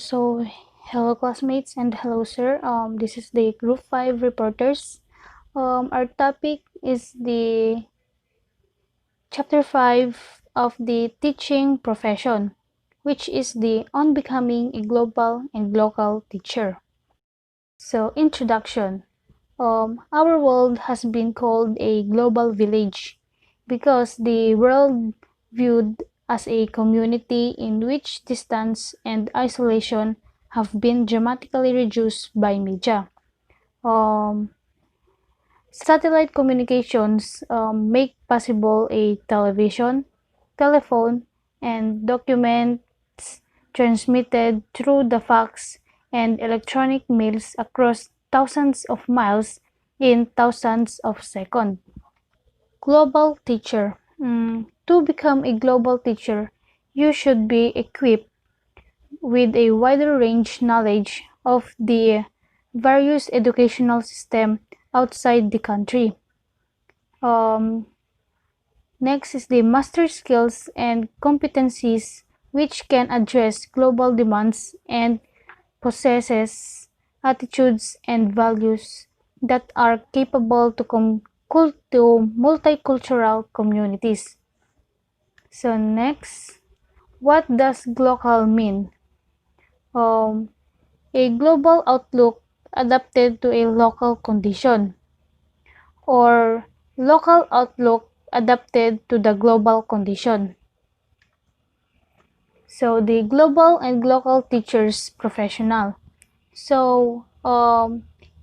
So, hello classmates and hello sir. This is the Group 5 reporters. Our topic is the Chapter 5 of the teaching profession, which is the on becoming a global and local teacher. So, introduction. Our world has been called a global village because the world viewed as a community in which distance and isolation have been dramatically reduced by media. Um, Satellite communications make possible a television, telephone, and documents transmitted through the fax and electronic mails across thousands of miles in thousands of seconds. Global teacher. To become a global teacher, you should be equipped with a wider range knowledge of the various educational system outside the country. Um, Next is the master skills and competencies which can address global demands and possesses attitudes and values that are capable to multicultural communities. So next, what does glocal mean? Um, a global outlook adapted to a local condition, or local outlook adapted to the global condition. So the global and local teachers professional. So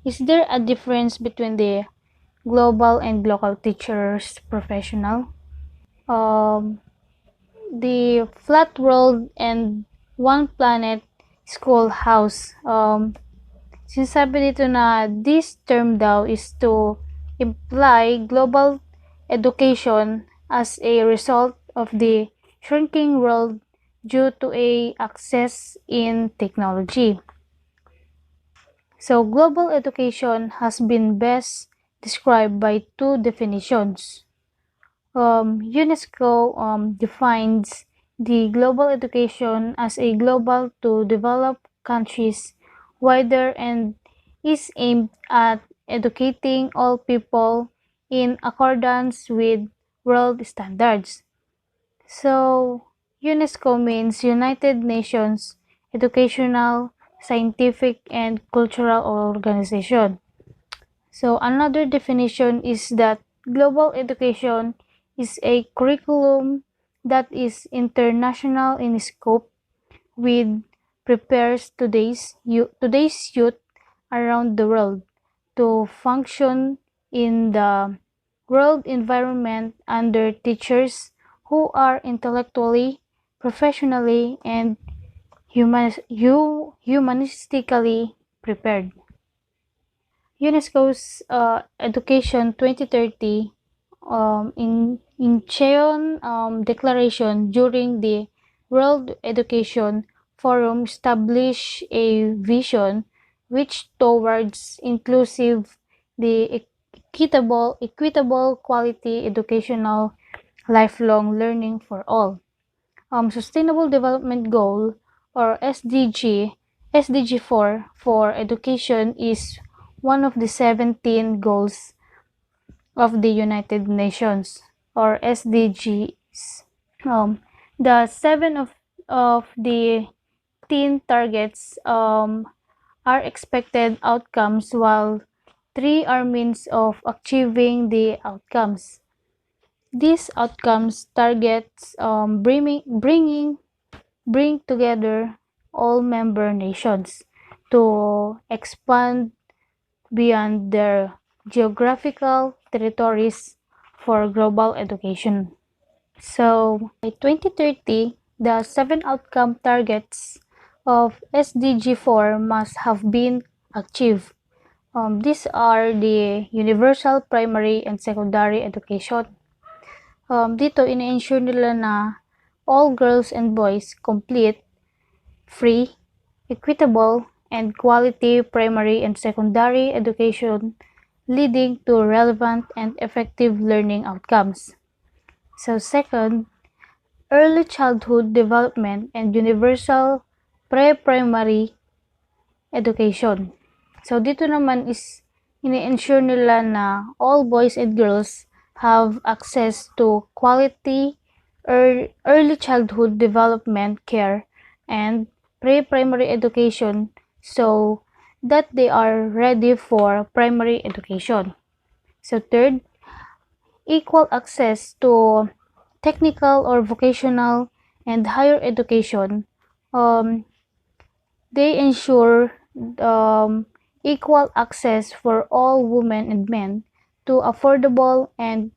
is there a difference between the global and local teachers professional? Um, the flat world and one planet schoolhouse. Sinasabi dito na this term daw is to imply global education as a result of the shrinking world due to a access in technology. So global education has been best described by two definitions. UNESCO defines the global education as a global to developed countries wider and is aimed at educating all people in accordance with world standards. So, UNESCO means United Nations Educational, Scientific, and Cultural Organization. So, another definition is that global education is a curriculum that is international in scope with prepares today's youth around the world to function in the world environment under teachers who are intellectually, professionally, and humanistically prepared. UNESCO's Education 2030 in Cheon Declaration during the World Education Forum established a vision which towards inclusive, the equitable quality educational lifelong learning for all. Sustainable Development Goal or SDG 4 for education is one of the 17 goals of the United Nations or SDGs. The seven of the 10 targets are expected outcomes while three are means of achieving the outcomes. These outcomes targets bring together all member nations to expand beyond their geographical territories for global education. So, by 2030, the seven outcome targets of SDG 4 must have been achieved. These are the universal primary and secondary education. Dito, ina-ensure nila na all girls and boys complete, free, equitable, and quality primary and secondary education leading to relevant and effective learning outcomes. So second, early childhood development and universal pre-primary education. So, dito naman is ini-ensure nila na all boys and girls have access to quality early childhood development care and pre-primary education so that they are ready for primary education. So third, equal access to technical or vocational and higher education. Um, they ensure equal access for all women and men to affordable and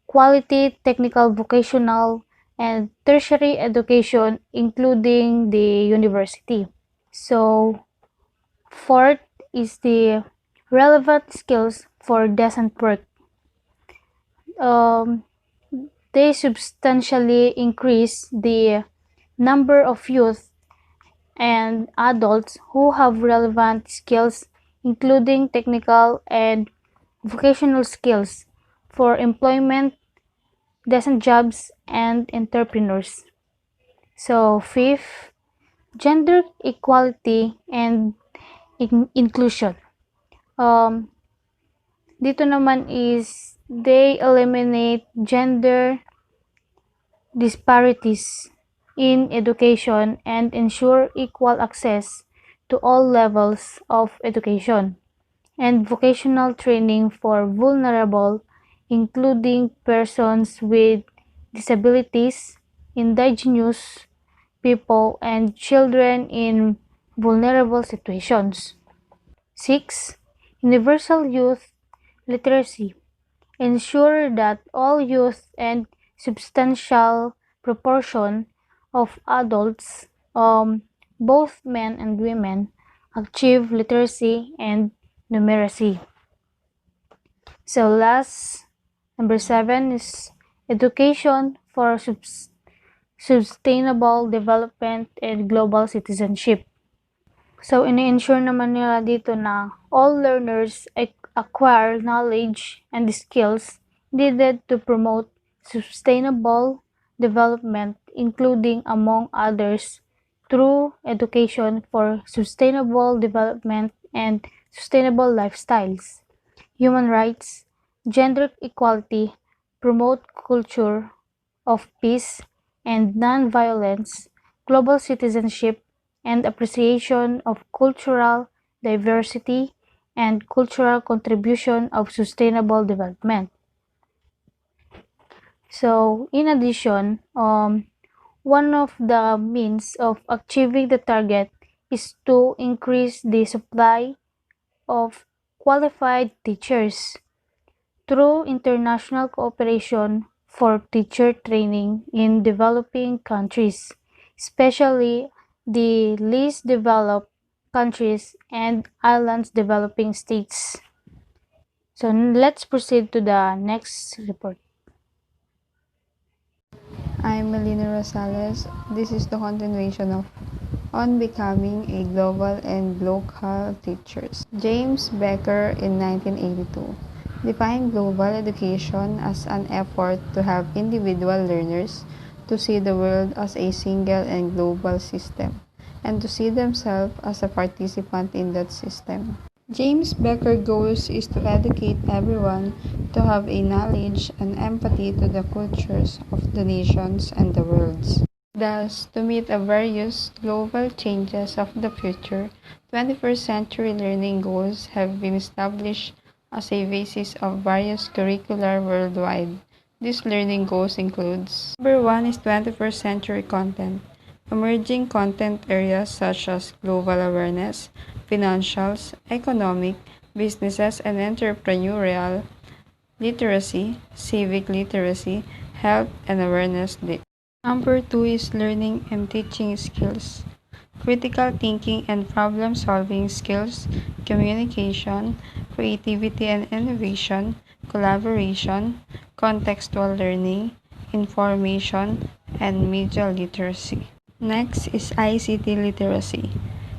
quality technical vocational and tertiary education including the university. So fourth is the relevant skills for decent work. Um, they substantially increase the number of youth and adults who have relevant skills including technical and vocational skills for employment, decent jobs, and entrepreneurs. So fifth, gender equality and inclusion. Um, dito naman is they eliminate gender disparities in education and ensure equal access to all levels of education and vocational training for vulnerable, including persons with disabilities, indigenous people, and children in vulnerable situations. 6. Universal youth literacy. Ensure that all youth and substantial proportion of adults, both men and women, achieve literacy and numeracy. So last, number 7 is education for sustainable development and global citizenship. So, ini-ensure naman nila dito na all learners acquire knowledge and skills needed to promote sustainable development, including, among others, through education for sustainable development and sustainable lifestyles, human rights, gender equality, promote culture of peace and non-violence, global citizenship, and appreciation of cultural diversity and cultural contribution of sustainable development. So, in addition, one of the means of achieving the target is to increase the supply of qualified teachers through international cooperation for teacher training in developing countries, especially the least developed countries and islands developing states. So let's proceed to the next report. I'm Melina Rosales. This is the continuation of On Becoming a Global and Glocal Teachers. James Becker in 1982 defined global education as an effort to have individual learners to see the world as a single and global system and to see themselves as a participant in that system. James Becker's goals is to educate everyone to have a knowledge and empathy to the cultures of the nations and the worlds. Thus, to meet the various global changes of the future, 21st century learning goals have been established as a basis of various curricula worldwide. These learning goals includes: number 1 is 21st century content. Emerging content areas such as global awareness, financials, economic, businesses and entrepreneurial literacy, civic literacy, health and awareness. Number 2 is learning and teaching skills. Critical thinking and problem solving skills, communication, creativity and innovation, collaboration, contextual learning, information, and media literacy. Next is ICT literacy.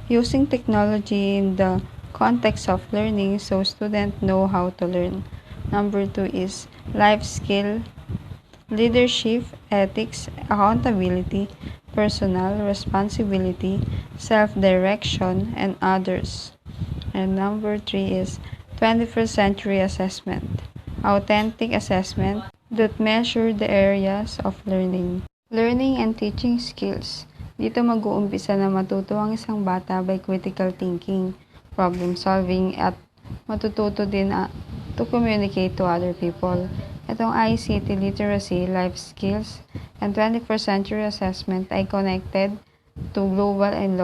Using technology in the context of learning so students know how to learn. Number 2 is life skill, leadership, ethics, accountability, personal responsibility, self-direction, and others. And number 3 is 21st century assessment. Authentic assessment that measure the areas of learning. Learning and teaching skills. Dito mag-uumpisa na matuto ang isang bata by critical thinking, problem solving, at matututo din to communicate to other people. Itong ICT literacy, life skills, and 21st century assessment ay connected to global and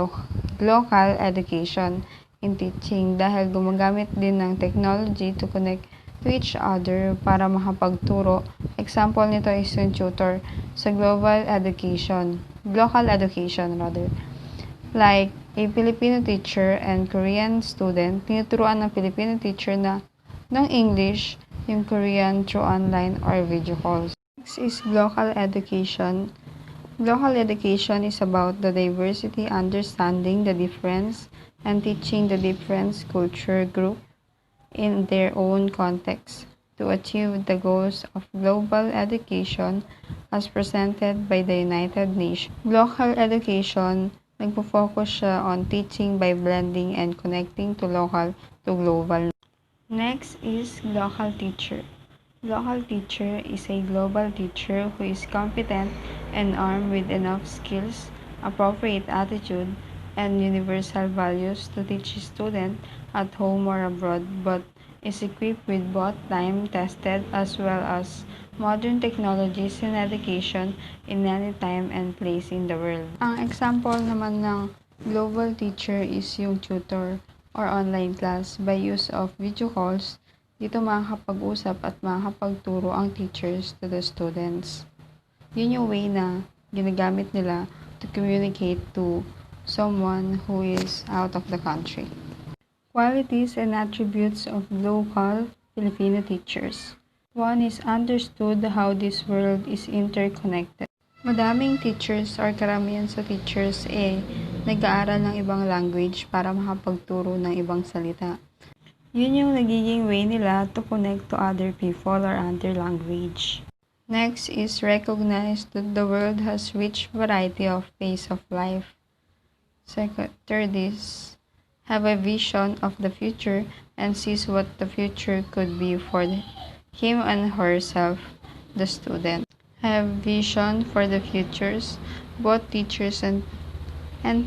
local education in teaching dahil gumagamit din ng technology to connect to each other para makapagturo. Example nito is yung tutor sa local education rather. Like a Filipino teacher and Korean student, tinuturuan ng Filipino teacher ng English yung Korean through online or video calls. Next is local education. Local education is about the diversity, understanding the difference, and teaching the different culture group in their own context to achieve the goals of global education as presented by the United Nations. Local education, nagpo-focus siya on teaching by blending and connecting to local to global. Next is local teacher. Local teacher is a global teacher who is competent and armed with enough skills, appropriate attitude, and universal values to teach students at home or abroad, but is equipped with both time-tested as well as modern technologies in education in any time and place in the world. Ang example naman ng global teacher is yung tutor or online class by use of video calls. Dito makakapag-usap at makakapagturo ang teachers to the students. Yun yung way na ginagamit nila to communicate to someone who is out of the country. Qualities and attributes of local Filipino teachers. One is understood how this world is interconnected. Madaming teachers or karamihan sa teachers nag-aaral ng ibang language para makapagturo ng ibang salita. Yun yung nagiging way nila to connect to other people or other language. Next is recognize that the world has rich variety of pace of life. Third is have a vision of the future and sees what the future could be for him and herself, the student. Have vision for the futures, both teachers and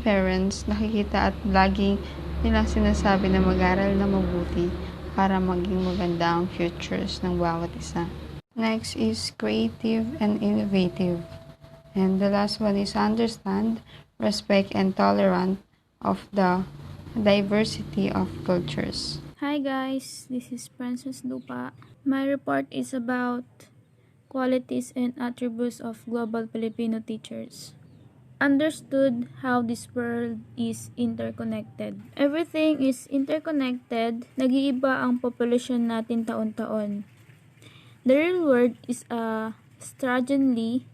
parents nakikita at laging nilang sinasabi na mag-aral na mabuti para maging maganda ang futures ng bawat isa. Next is creative and innovative. And the last one is understand, respect, and tolerant of the diversity of cultures. Hi guys, this is Princess Lupa. My report is about qualities and attributes of global Filipino teachers. Understood how this world is interconnected. Everything is interconnected. Nag-iiba ang populasyon natin taon-taon. The real world is a strangely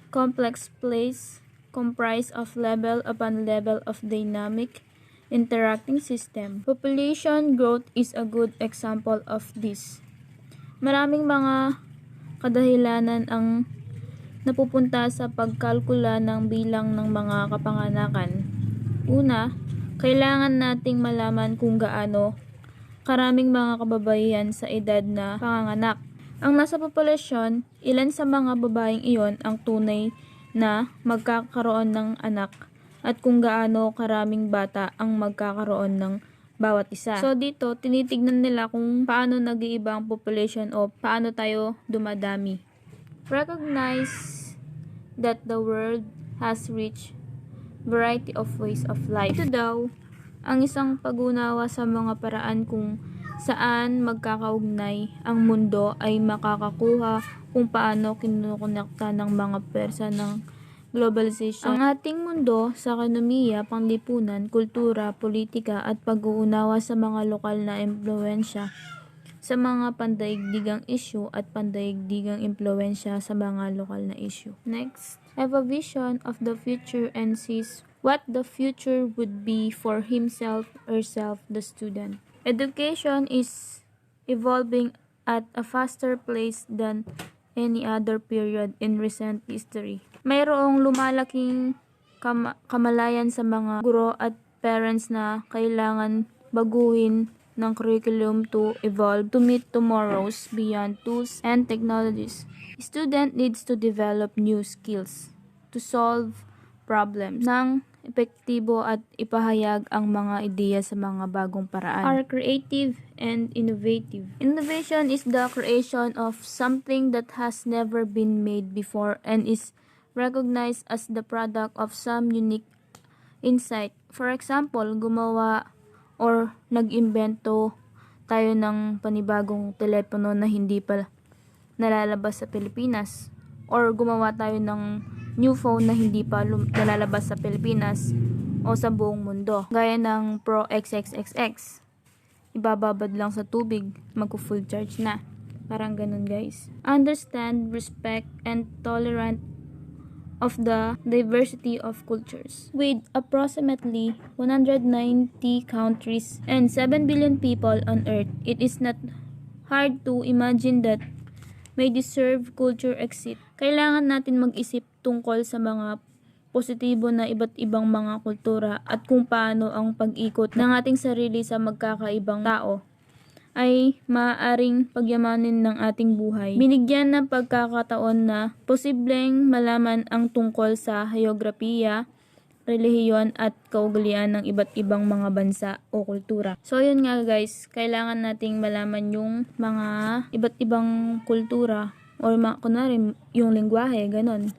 complex place comprised of level upon level of dynamic interacting system. Population growth is a good example of this. Maraming mga kadahilanan ang napupunta sa pagkalkula ng bilang ng mga kapanganakan. Una, kailangan nating malaman kung gaano karaming mga kababaihan sa edad na panganganak. Ang nasa populasyon, ilan sa mga babaeng iyon ang tunay na magkakaroon ng anak at kung gaano karaming bata ang magkakaroon ng bawat isa. So dito, tinitignan nila kung paano nag-iiba ang population o paano tayo dumadami. Recognize that the world has rich variety of ways of life. Ito daw ang isang pag-unawa sa mga paraan kung saan magkakaugnay ang mundo ay makakakuha kung paano kinukonekta ng mga persa ng globalization. Ang ating mundo sa ekonomiya, panglipunan, kultura, politika at pag-uunawa sa mga lokal na impluwensya sa mga pandaigdigang issue at pandaigdigang impluwensya sa mga lokal na issue. Next, have a vision of the future and sees what the future would be for himself, herself, the student. Education is evolving at a faster pace than any other period in recent history. Mayroong lumalaking kamalayan sa mga guro at parents na kailangan baguhin ng curriculum to evolve to meet tomorrow's beyond tools and technologies. Student needs to develop new skills to solve problems ng epektibo at ipahayag ang mga ideya sa mga bagong paraan. Are creative and innovative. Innovation is the creation of something that has never been made before and is recognized as the product of some unique insight. For example, gumawa or nag-imbento tayo ng panibagong telepono na hindi pa nalalabas sa Pilipinas, or gumawa tayo ng new phone na hindi pa nalalabas sa Pilipinas o sa buong mundo, gaya ng Pro XXXX. Ibababad lang sa tubig, magko-full charge na. Parang ganun, guys. Understand, respect, and tolerant of the diversity of cultures. With approximately 190 countries and 7 billion people on Earth, it is not hard to imagine that may deserve culture exit. Kailangan natin mag-isip tungkol sa mga positibo na iba't ibang mga kultura at kung paano ang pag-ikot ng ating sarili sa magkakaibang tao ay maaaring pagyamanin ng ating buhay. Binigyan ng pagkakataon na posibleng malaman ang tungkol sa heograpiya, relihiyon at kaugalian ng iba't ibang mga bansa o kultura. So yun nga guys, kailangan nating malaman yung mga iba't ibang kultura or kunwari yung lengguwahe, ganon.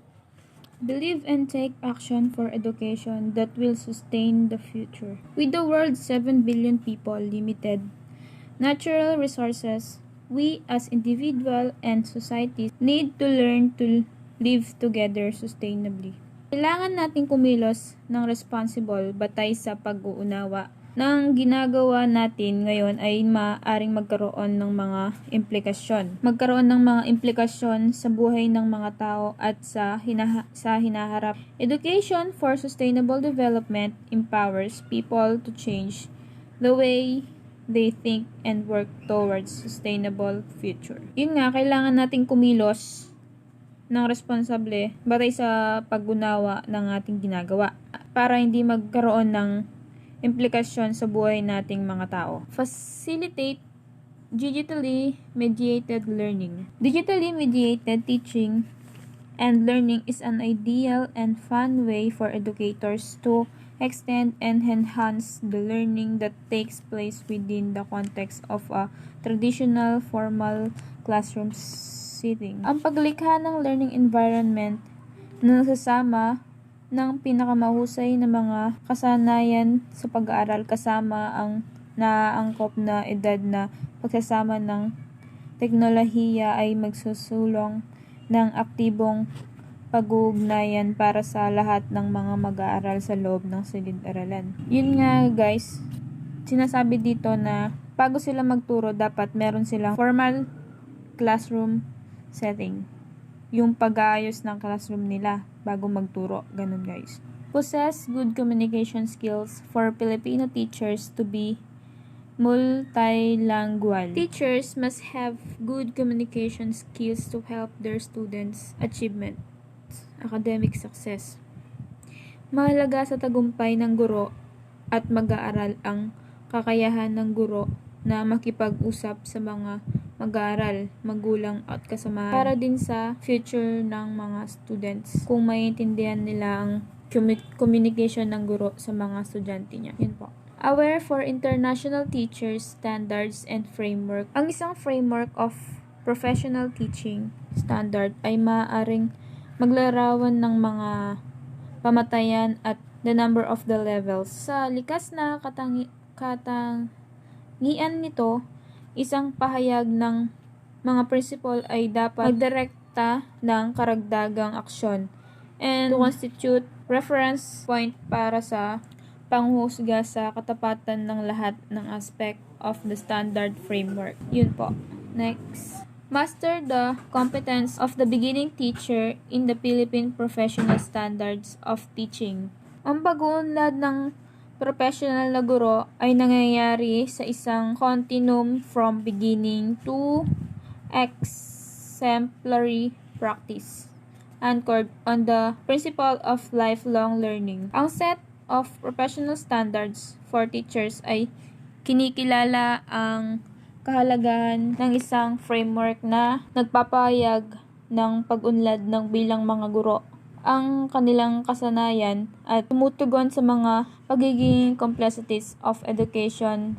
Believe and take action for education that will sustain the future. With the world's 7 billion people limited natural resources, we as individual and societies need to learn to live together sustainably. Kailangan nating kumilos ng responsible batay sa pag-uunawa ng ginagawa natin ngayon ay maaaring magkaroon ng mga implikasyon. Magkaroon ng mga implikasyon sa buhay ng mga tao at sa hinaharap. Education for sustainable development empowers people to change the way they think and work towards sustainable future. Yun nga, kailangan nating kumilos ng responsable batay sa pag-unawa ng ating ginagawa para hindi magkaroon ng implikasyon sa buhay nating mga tao. Facilitate digitally mediated learning. Digitally mediated teaching and learning is an ideal and fun way for educators to extend and enhance the learning that takes place within the context of a traditional formal classroom setting. Ang paglikha ng learning environment na nasasama ng pinakamahusay na mga kasanayan sa pag-aaral kasama ang naaangkop na edad na pagsasama ng teknolohiya ay magsusulong ng aktibong pag-uugnayan para sa lahat ng mga mag-aaral sa loob ng silid-aralan. Yun nga guys, sinasabi dito na bago sila magturo dapat meron silang formal classroom setting. Yung pag-aayos ng classroom nila bago magturo. Ganun guys. Possess good communication skills for Filipino teachers to be multilingual. Teachers must have good communication skills to help their students' achievement, academic success. Mahalaga sa tagumpay ng guro at mag-aaral ang kakayahan ng guro na makipag-usap sa mga mag-aaral, magulang at kasamahan para din sa future ng mga students kung maintindihan nila ang communication ng guro sa mga estudyante niya. Yun po. Aware for international teachers, standards, and framework. Ang isang framework of professional teaching standard ay maaaring maglarawan ng mga pamatayan at the number of the levels. Sa likas na katangian nito, isang pahayag ng mga principle ay dapat magdirekta ng karagdagang aksyon and to constitute reference point para sa panghusga sa katapatan ng lahat ng aspect of the standard framework. Yun po. Next. Master the competence of the beginning teacher in the Philippine Professional Standards of Teaching. Ang pag-uunlad ng professional na guro ay nangyayari sa isang continuum from beginning to exemplary practice. anchored on the principle of lifelong learning. Ang set of professional standards for teachers ay kinikilala ang kahalagahan ng isang framework na nagpapahayag ng pag-unlad ng bilang mga guro, ang kanilang kasanayan at tumutugon sa mga pagiging complexities of education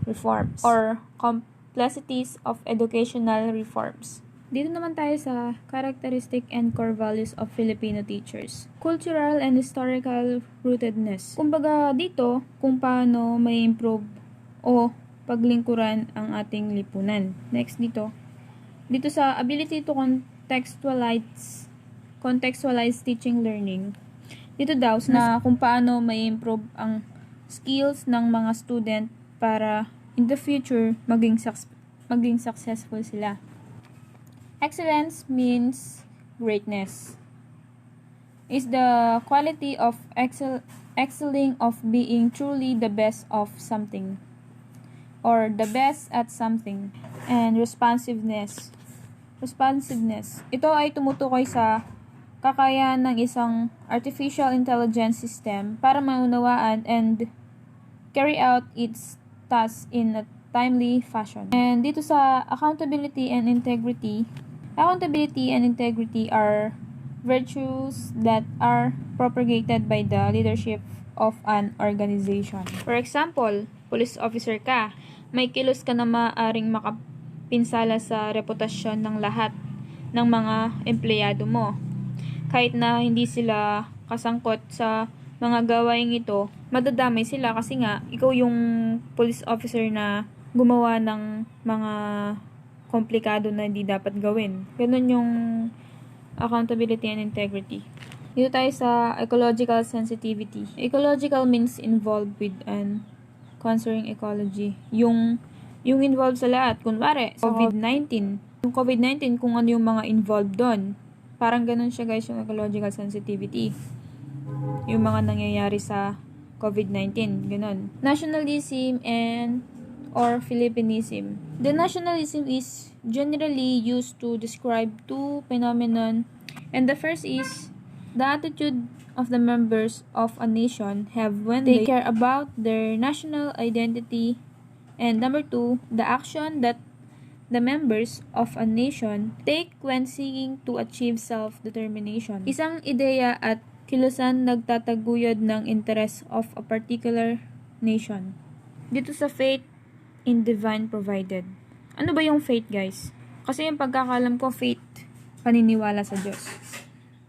reforms or complexities of educational reforms. Dito naman tayo sa characteristic and core values of Filipino teachers. Cultural and historical rootedness. Kumbaga dito, kung paano may improve o paglingkuran ang ating lipunan. Next dito. Dito sa ability to contextualize teaching learning. Dito daw na kung paano may improve ang skills ng mga student para in the future maging successful sila. Excellence means greatness. Is the quality of excelling of being truly the best of something or the best at something. And responsiveness. Ito ay tumutukoy sa kakayahan ng isang artificial intelligence system para maunawaan and carry out its tasks in a timely fashion. And dito sa accountability and integrity are virtues that are propagated by the leadership of an organization. For example, police officer ka, may kilos ka na maaaring makapinsala sa reputasyon ng lahat ng mga empleyado mo. Kahit na hindi sila kasangkot sa mga gawaing ito, madadamay sila kasi nga ikaw yung police officer na gumawa ng mga komplikado na hindi dapat gawin. Ganun yung accountability and integrity. Dito tayo sa ecological sensitivity. Ecological means involved with and concerning ecology. Yung involved sa lahat. Kunwari, COVID-19. Yung COVID-19, kung ano yung mga involved doon. Parang ganun siya guys, yung ecological sensitivity. Yung mga nangyayari sa COVID-19. Ganun. Nationalism and or Philippinism. The nationalism is generally used to describe two phenomenon, and the first is the attitude of the members of a nation have when they care about their national identity, and number two, the action that the members of a nation take when seeking to achieve self-determination. Isang ideya at kilusan nagtataguyod ng interest of a particular nation. Dito sa faith in divine provided. Ano ba yung faith, guys? Kasi yung pagkakalam ko, faith, paniniwala sa Diyos.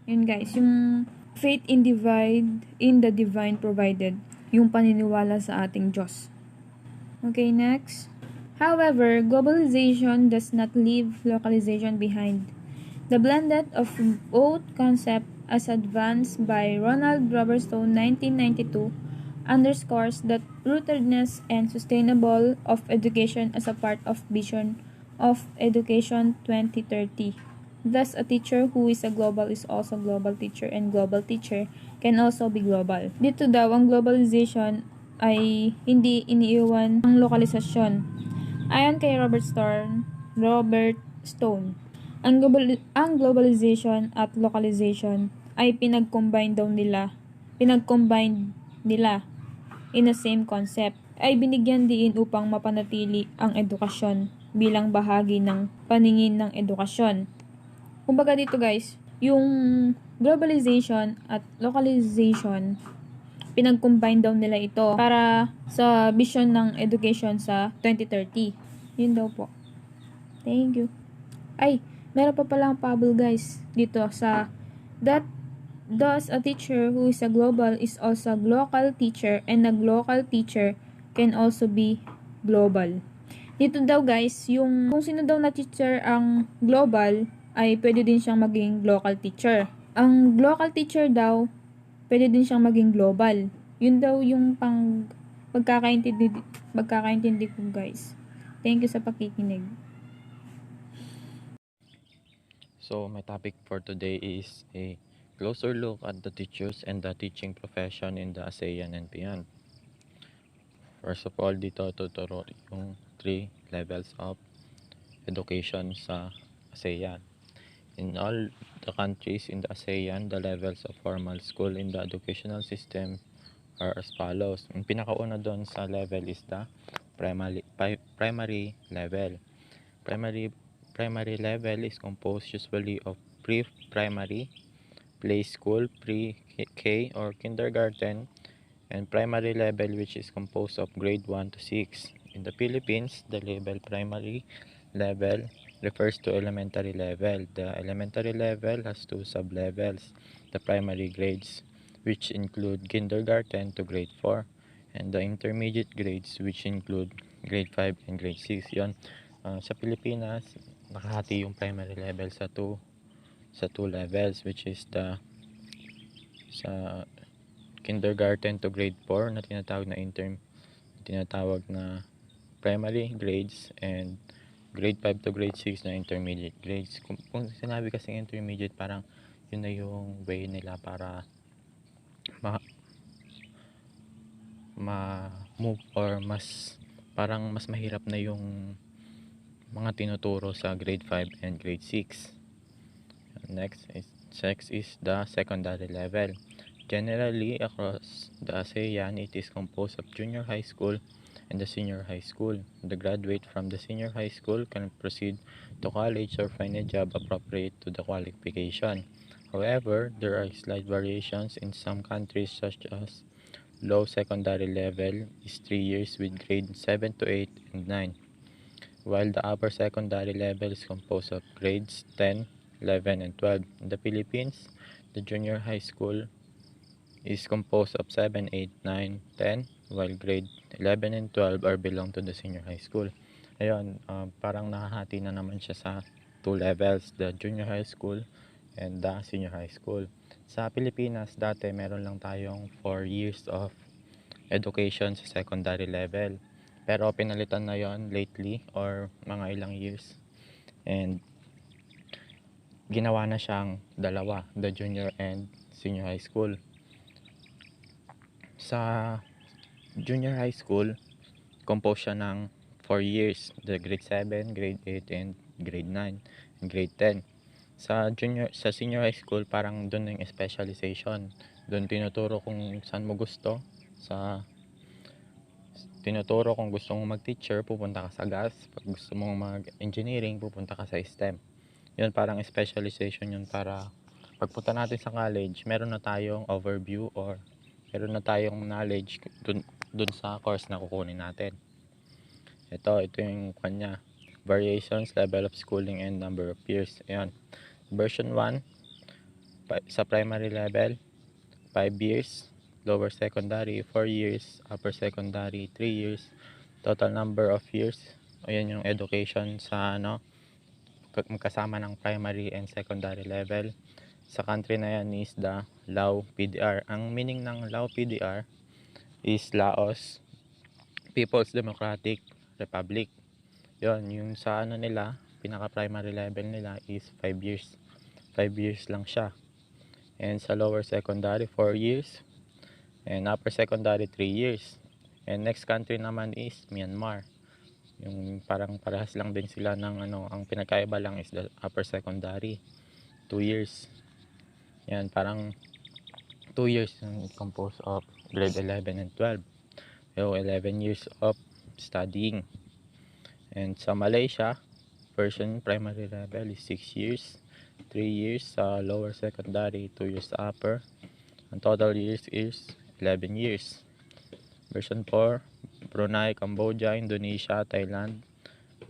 Yun, guys. Yung faith in the divine provided. Yung paniniwala sa ating Diyos. Okay, next. However, globalization does not leave localization behind. The blended of both concepts as advanced by Ronald Robertson 1992 underscores the rootedness and sustainable of education as a part of vision of education 2030. Thus, a teacher who is a global is also global teacher, and global teacher can also be global. Dito daw, ang globalization ay hindi iniiwan ang lokalisasyon. Ayon kay Robert Stone, ang globalization at localization ay pinag-combine nila in the same concept, ay binigyan diin upang mapanatili ang edukasyon bilang bahagi ng paningin ng edukasyon. Kumbaga dito guys, yung globalization at localization, pinag-combine daw nila ito para sa vision ng education sa 2030. Yun daw po. Thank you. Ay, meron pa palang pablo guys dito sa that. Thus, a teacher who is a global is also a local teacher, and a local teacher can also be global. Dito daw guys, yung kung sino daw na teacher ang global, ay pwede din siyang maging local teacher. Ang local teacher daw, pwede din siyang maging global. Yun daw yung pagkakaintindi ko guys. Thank you sa pakikinig. So my topic for today is a closer look at the teachers and the teaching profession in the ASEAN and beyond. First of all, dito tuturo yung 3 levels of education sa ASEAN. In all the countries in the ASEAN, the levels of formal school in the educational system are as follows. Yung pinakauna doon sa level is the primary level. Primary primary level is composed usually of pre-primary, play school, pre-K or kindergarten, and primary level, which is composed of grade 1 to 6. In the Philippines, the label primary level refers to elementary level. The elementary level has two sub-levels, the primary grades, which include kindergarten to grade 4, and the intermediate grades, which include grade 5 and grade 6. Yon. Sa Pilipinas, nakahati yung primary level sa two levels, which is the sa kindergarten to grade 4 na tinatawag na primary grades, and grade 5 to grade 6 na intermediate grades. Kung sinabi kasi intermediate, parang yun na yung way nila para ma, move or mas mahirap na yung mga tinuturo sa grade 5 and grade 6. Next is the secondary level. Generally, across the ASEAN, it is composed of junior high school and the senior high school. The graduate from the senior high school can proceed to college or find a job appropriate to the qualification. However, there are slight variations in some countries, such as low secondary level is 3 years with grade 7 to 8 and 9, while the upper secondary level is composed of grades 10, 11, and 12. In the Philippines, the junior high school is composed of 7, 8, 9, 10, while grade 11 and 12 are belong to the senior high school. Ayun, parang nakahati na naman siya sa two levels, the junior high school and the senior high school. Sa Pilipinas, dati meron lang tayong 4 years of education sa secondary level. Pero pinalitan na yon lately or mga ilang years. And ginawa na siyang dalawa, the junior and senior high school. Sa junior high school, composed siya ng 4 years, the grade 7, grade 8, and grade 9, and grade 10. Sa senior high school, parang doon yung specialization. Doon tinuturo kung saan mo gusto. Tinuturo kung gusto mong mag-teacher, pupunta ka sa GAS. Pag gusto mong mag-engineering, pupunta ka sa STEM. Yun, parang specialization yun para pagpunta natin sa college, meron na tayong overview or meron na tayong knowledge dun sa course na kukunin natin. Ito yung kanya. Variations, level of schooling, and number of years. Ayan. Version 1, sa primary level, 5 years. Lower secondary, 4 years. Upper secondary, 3 years. Total number of years. Ayan yung education sa kasama ng primary and secondary level. Sa country na yan is the Lao PDR. Ang meaning ng Lao PDR is Laos People's Democratic Republic. Yon, yung sa nila, pinaka primary level nila is 5 years. 5 years lang siya. And sa lower secondary, 4 years. And upper secondary, 3 years. And next country naman is Myanmar. Yung parang parehas lang din sila ng ang pinagkaiba lang is the upper secondary, 2 years. Yan, parang 2 years yung composed of grade 11 and 12. So 11 years of studying. And sa Malaysia, version primary level is 6 years, 3 years sa lower secondary, 2 years sa upper. Ang total years is 11 years. Version 4, Brunei, Cambodia, Indonesia, Thailand,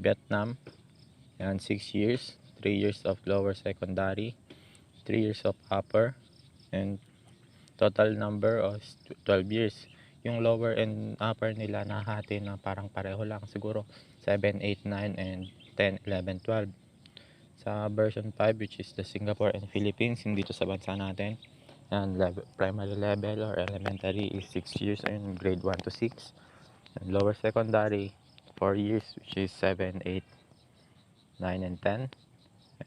Vietnam. Yan, 6 years, 3 years of lower secondary, 3 years of upper, and total number of 12 years. Yung lower and upper nila nahati na parang pareho lang, siguro 7, 8, 9, and 10, 11, 12. Sa version 5, which is the Singapore and Philippines, yung dito sa bansa natin, and primary level or elementary is 6 years and grade 1 to 6. And lower secondary, 4 years, which is 7, 8, 9, and 10.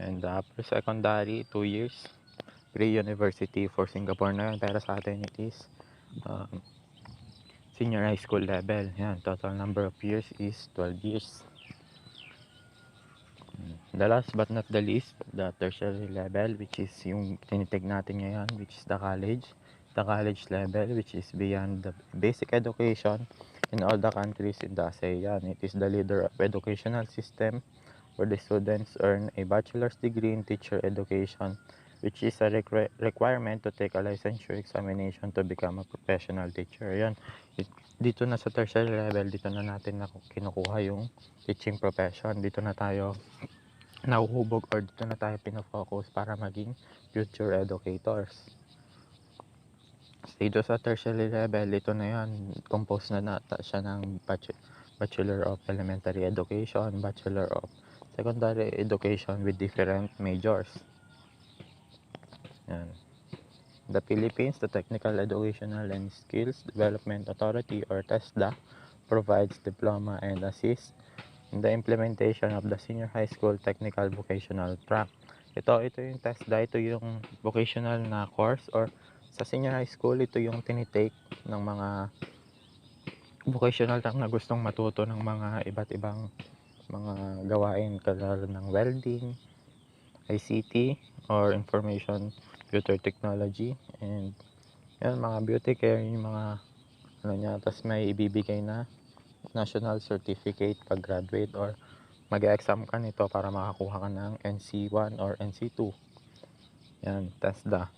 And the upper secondary, 2 years. Pre-university for Singapore na yun, pero sa atin it is senior high school level. Yan, total number of years is 12 years. The last but not the least, the tertiary level, which is yung tinitake natin ngayon, which is the college. The college level, which is beyond the basic education in all the countries in the ASEAN. It is the leader of educational system where the students earn a bachelor's degree in teacher education, which is a requirement to take a licensure examination to become a professional teacher. Yan. Dito na sa tertiary level, dito na natin kinukuha yung teaching profession. Dito na tayo nahuhubog or dito na tayo pinafocus para maging future educators. Dito sa tertiary level, ito na yan, compose na nata siya ng Bachelor of Elementary Education, Bachelor of Secondary Education with different majors. Yan. The Philippines, the Technical Educational and Skills Development Authority or TESDA provides diploma and assists in the implementation of the senior high school technical vocational track. Ito yung TESDA, ito yung vocational na course or sa senior high school, ito yung tinitake ng mga vocational track na gustong matuto ng mga iba't ibang mga gawain katulad ng welding, ICT, or information computer technology, and yan, mga beauty care, yung mga ano niya, tapos may ibibigay na national certificate pag graduate or mag-exam ka nito para makakuha ka ng NC1 or NC2. Yan, TESDA.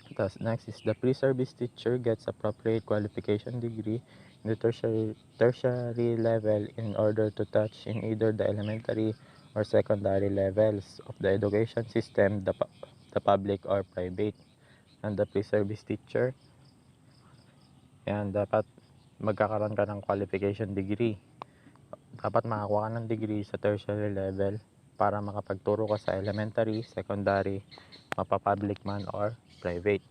Tapos next is the pre-service teacher gets appropriate qualification degree in the tertiary level in order to touch in either the elementary or secondary levels of the education system, the public or private. And the pre-service teacher, yan, dapat magkakaroon ka ng qualification degree. Dapat makakuha ka ng degree sa tertiary level para makapagturo ka sa elementary, secondary, mapapublic man or private.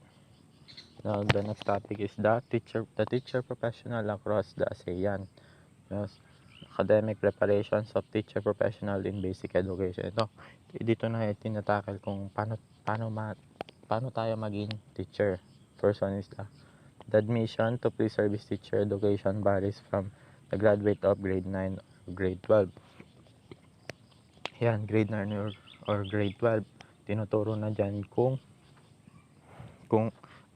Now, the next topic is the teacher professional across the ASEAN. Yes, academic preparations of teacher professional in basic education. Ito, dito na tinatackle kung paano tayo maging teacher. First one is the admission to pre-service teacher education varies from the graduate of grade 9 or grade 12. Yan, grade 9 or grade 12. Tinuturo na dyan kung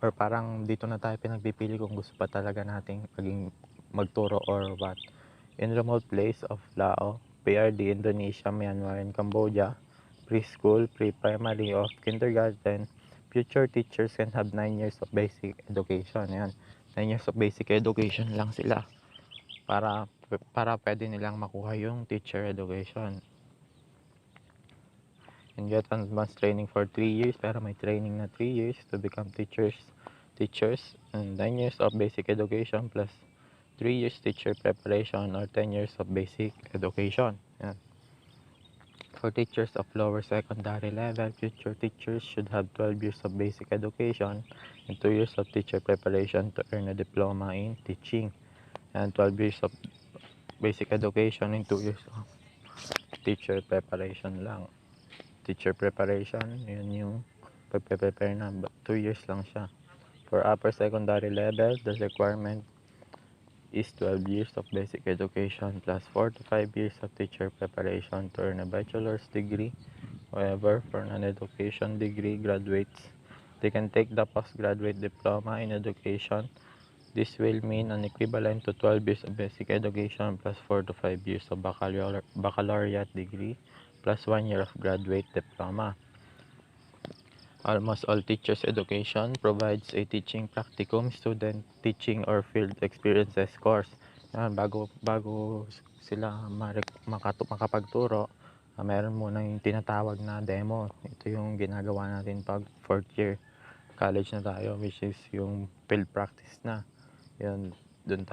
or parang dito na tayo pinagpipili kung gusto pa talaga nating magturo or what. In remote place of Lao, PRD, Indonesia, Myanmar, and Cambodia, preschool, pre-primary of kindergarten, future teachers can have 9 years of basic education. Yan, 9 years of basic education lang sila para pwede nilang makuha yung teacher education. And get advanced training for 3 years, pero may training na 3 years to become teachers, and 9 years of basic education plus 3 years teacher preparation or 10 years of basic education. Yan. For teachers of lower secondary level, future teachers should have 12 years of basic education and 2 years of teacher preparation to earn a diploma in teaching, and 12 years of basic education and 2 years of teacher preparation lang. Teacher preparation, yun yung pagpe-prepare na, 2 years lang siya. For upper secondary level, the requirement is 12 years of basic education plus 4 to 5 years of teacher preparation to earn a bachelor's degree. However, for non-education degree graduates, they can take the postgraduate diploma in education. This will mean an equivalent to 12 years of basic education plus 4 to 5 years of baccalaureate degree plus 1 year of graduate diploma. Almost all teachers education provides a teaching practicum, student teaching or field experiences course. Yan, bago sila makapagturo, meron muna yung tinatawag na demo. Ito yung ginagawa natin pag 4th year college na tayo, which is yung field practice na. Yan, doon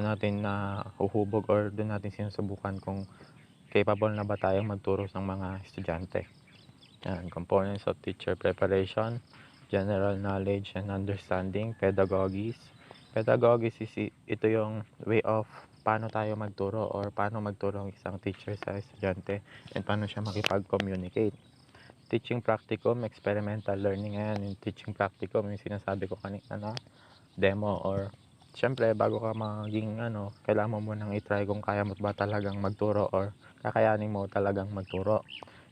natin na huhubog or doon natin sinusubukan kung capable na ba tayong magturo ng mga estudyante. Yan, components of teacher preparation, general knowledge and understanding, pedagogies. Pedagogies is ito yung way of paano tayo magturo or paano magturo ang isang teacher sa estudyante and paano siya makipag-communicate. Teaching practicum, experimental learning. Ayan, yung teaching practicum, yung sinasabi ko kanina na demo or Siyempre bago ka maging kailangan mo munang i-try kung kaya mo ba talagang magturo or kakayanin mo talagang magturo.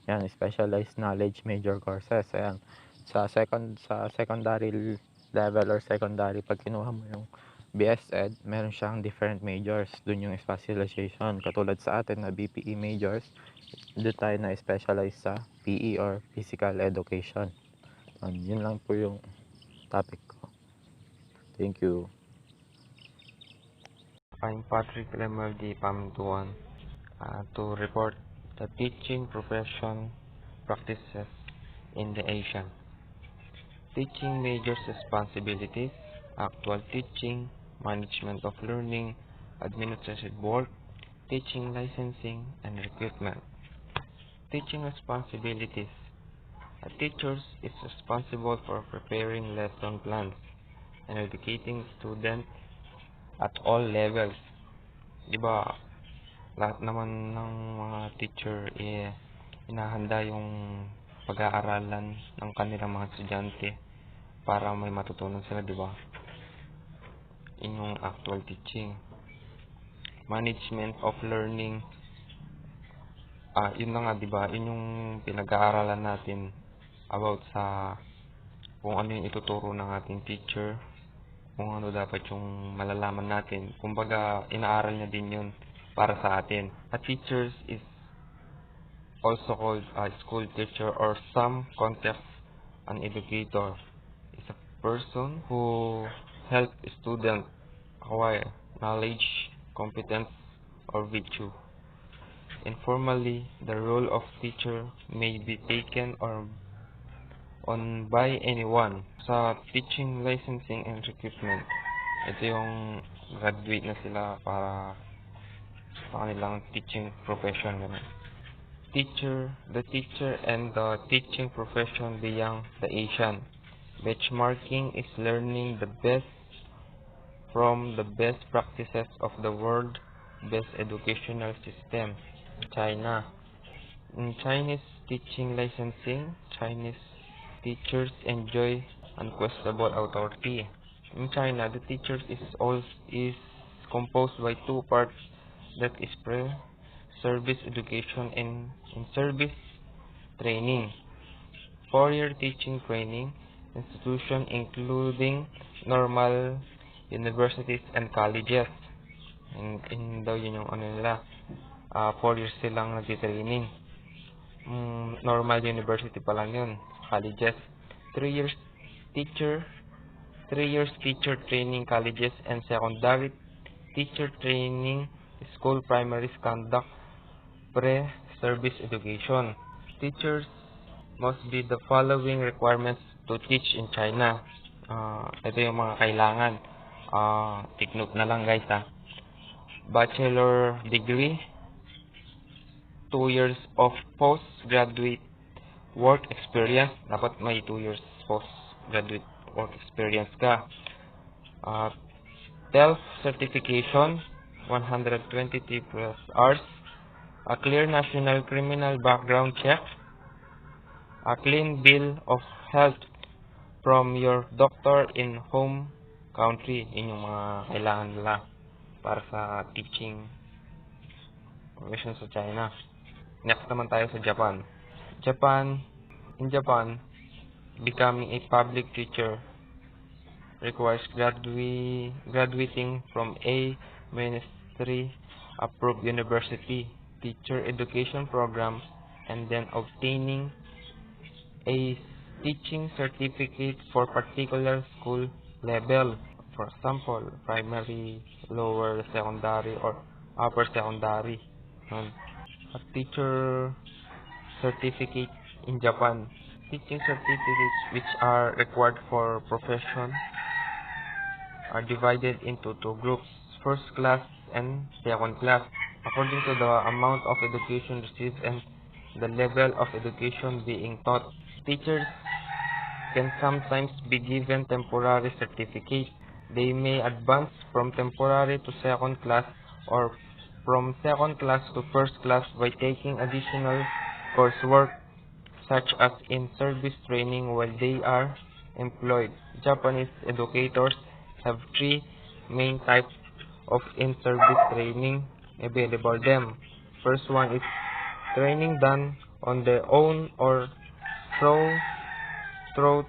Yan, specialized knowledge major courses. Ayan. Sa secondary level or secondary, pag kinuha mo yung BS Ed, meron siyang different majors. Doon yung specialization. Katulad sa atin na BPE majors, doon tayo na specialize sa PE or physical education. Yun lang po yung topic ko. Thank you. I'm Patrick Lemerdi Pamintuan to report the teaching profession practices in the Asian. Teaching majors responsibilities, actual teaching, management of learning, administrative work, teaching licensing, and recruitment. Teaching responsibilities. A teacher is responsible for preparing lesson plans and educating students at all levels. Diba, lahat naman ng mga teacher inahanda yung pag-aaralan ng kanilang mga estudyante para may matutunan sila, diba? In yung actual teaching. Management of learning, yun na nga, diba? Yun yung pinag-aaralan natin about sa kung ano yung ituturo ng ating teacher, kung ano dapat yung malalaman natin. Kumbaga, inaaral niya din yun para sa atin. A teacher is also called a school teacher, or some context an educator is a person who help students acquire knowledge, competence, or virtue. Informally, the role of teacher may be taken on by anyone. Sa teaching, licensing, and recruitment, ito yung graduate na sila para sa kanilang teaching profession. The teacher and the teaching profession beyond the Asian. Benchmarking is learning the best from the best practices of the world best educational system. China. In Chinese teaching licensing, Chinese teachers enjoy unquestionable authority. In China, the teachers is composed by two parts, that is service education and in-service training. 4-year teaching training institution including normal universities and colleges. In daw yun yung nila. 4 years silang nagtitraining. Normal university pa lang yun. Colleges. 3 years teacher 3 years teacher training colleges and secondary teacher training school primaries conduct pre-service education. Teachers must be the following requirements to teach in China. Ito yung mga kailangan. Take note na lang guys Bachelor degree, 2 years of postgraduate work experience. Dapat may 2 years postgraduate work experience ka. TELF certification, 120 plus hours. A clear national criminal background check. A clean bill of health from your doctor in home country. Yun yung mga kailangan nila para sa teaching profession sa China. Next naman tayo sa Japan. In Japan, becoming a public teacher requires graduating from a ministry approved university teacher education program and then obtaining a teaching certificate for particular school level. For example, primary, lower secondary, or upper secondary. A teacher certificate in Japan. Teaching certificates which are required for profession are divided into two groups, first class and second class, according to the amount of education received and the level of education being taught. Teachers can sometimes be given temporary certificate. They may advance from temporary to second class or from second class to first class by taking additional coursework such as in-service training while they are employed. Japanese educators have three main types of in-service training available them. First one is training done on their own or through through